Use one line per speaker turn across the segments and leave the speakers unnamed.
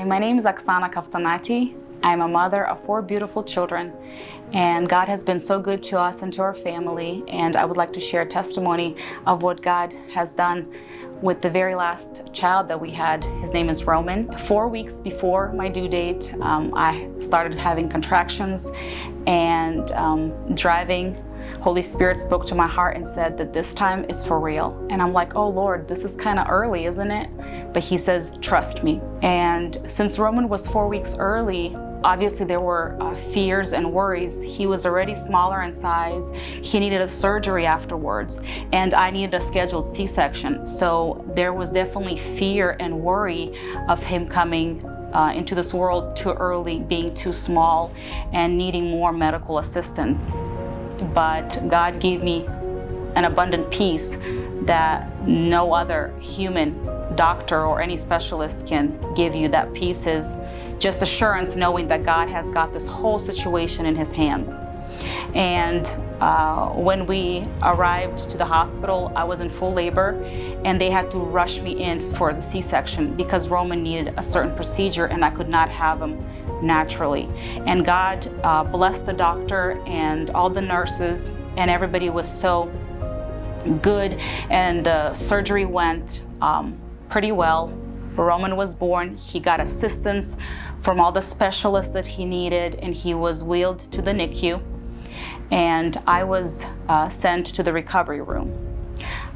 Hi, my name is Oksana Kaftanatiy. I'm a mother of 4 beautiful children, and God has been so good to us and to our family, and I would like to share a testimony of what God has done with the very last child that we had. His name is Roman. 4 weeks before my due date, I started having contractions and driving. Holy Spirit spoke to my heart and said that this time it's for real. And I'm like, oh Lord, this is kind of early, isn't it? But He says, trust me. And since Roman was 4 weeks early, obviously there were fears and worries. He was already smaller in size. He needed a surgery afterwards, and I needed a scheduled C-section. So there was definitely fear and worry of him coming into this world too early, being too small, and needing more medical assistance. But God gave me an abundant peace that no other human doctor or any specialist can give you. That peace is just assurance, knowing that God has got this whole situation in His hands. And when we arrived to the hospital, I was in full labor, and they had to rush me in for the C-section because Roman needed a certain procedure and I could not have him naturally. And God blessed the doctor and all the nurses, and everybody was so good, and the surgery went pretty well. Roman was born. He got assistance from all the specialists that he needed, and he was wheeled to the NICU, and I was sent to the recovery room.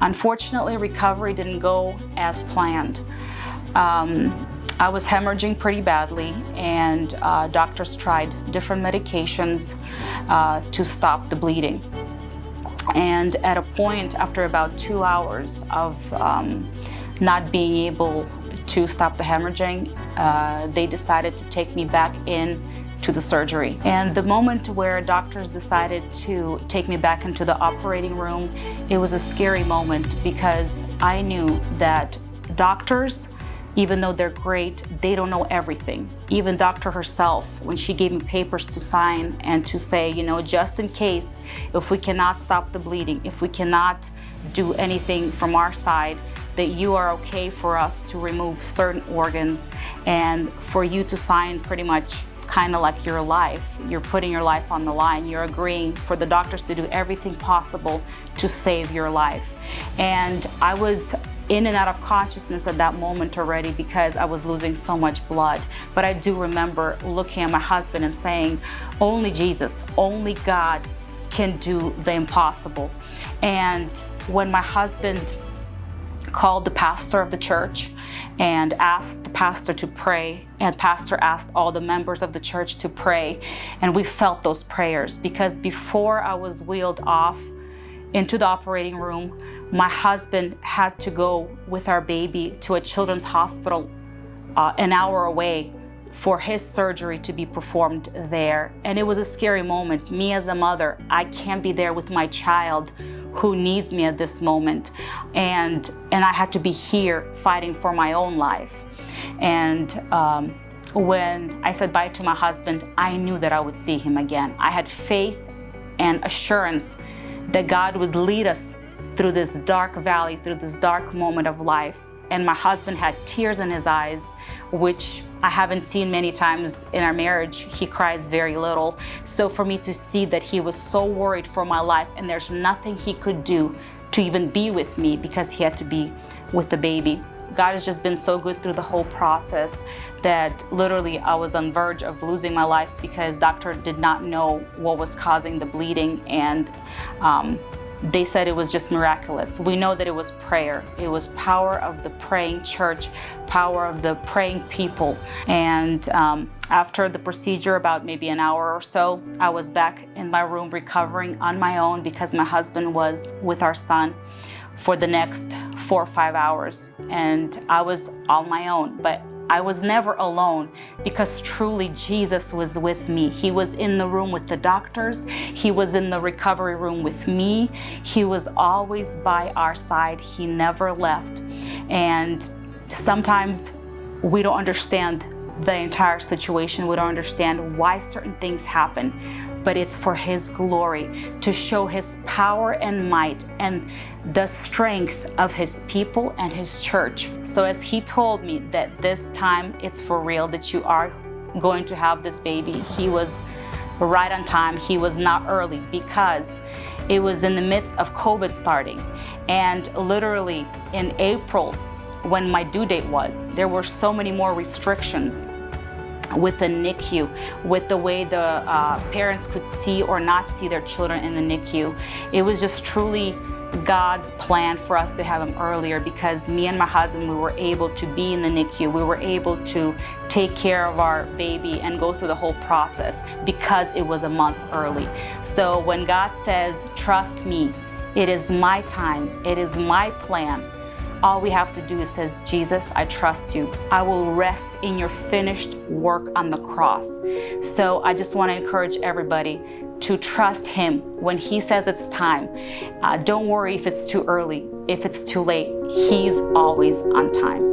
Unfortunately, recovery didn't go as planned. I was hemorrhaging pretty badly, and doctors tried different medications to stop the bleeding. And at a point, after about 2 hours of not being able to stop the hemorrhaging, they decided to take me back in to the surgery. And the moment where doctors decided to take me back into the operating room, it was a scary moment, because I knew that doctors, even though they're great, they don't know everything. Even doctor herself, when she gave me papers to sign and to say, you know, just in case, if we cannot stop the bleeding, if we cannot do anything from our side, that you are okay for us to remove certain organs, and for you to sign pretty much kind of like your life. You're putting your life on the line. You're agreeing for the doctors to do everything possible to save your life. And I was in and out of consciousness at that moment already, because I was losing so much blood. But I do remember looking at my husband and saying, only Jesus, only God can do the impossible. And when my husband called the pastor of the church and asked the pastor to pray, and pastor asked all the members of the church to pray, and we felt those prayers, because before I was wheeled off into the operating room, my husband had to go with our baby to a children's hospital an hour away for his surgery to be performed there. And it was a scary moment. Me as a mother, I can't be there with my child who needs me at this moment. And I had to be here fighting for my own life. And when I said bye to my husband, I knew that I would see him again. I had faith and assurance that God would lead us through this dark valley, through this dark moment of life. And my husband had tears in his eyes, which I haven't seen many times in our marriage. He cries very little. So for me to see that he was so worried for my life, and there's nothing he could do to even be with me because he had to be with the baby. God has just been so good through the whole process that literally I was on verge of losing my life, because doctor did not know what was causing the bleeding, and they said it was just miraculous. We know that it was prayer. It was power of the praying church, power of the praying people. And after the procedure, about maybe an hour or so, I was back in my room recovering on my own, because my husband was with our son for the next 4 or 5 hours. And I was on my own, but I was never alone, because truly Jesus was with me. He was in the room with the doctors. He was in the recovery room with me. He was always by our side. He never left. And sometimes we don't understand the entire situation. We don't understand why certain things happen. but it's for His glory, to show His power and might and the strength of His people and His church. So as He told me that this time it's for real, that you are going to have this baby, He was right on time. He was not early, because it was in the midst of COVID starting. And literally in April, when my due date was, there were so many more restrictions with the NICU, with the way the parents could see or not see their children in the NICU. It was just truly God's plan for us to have him earlier, because me and my husband, we were able to be in the NICU. We were able to take care of our baby and go through the whole process because it was a month early. So when God says, trust me, it is my time, it is my plan, all we have to do is say, Jesus, I trust you. I will rest in your finished work on the cross. So I just want to encourage everybody to trust Him when He says it's time. Don't worry if it's too early, if it's too late. He's always on time.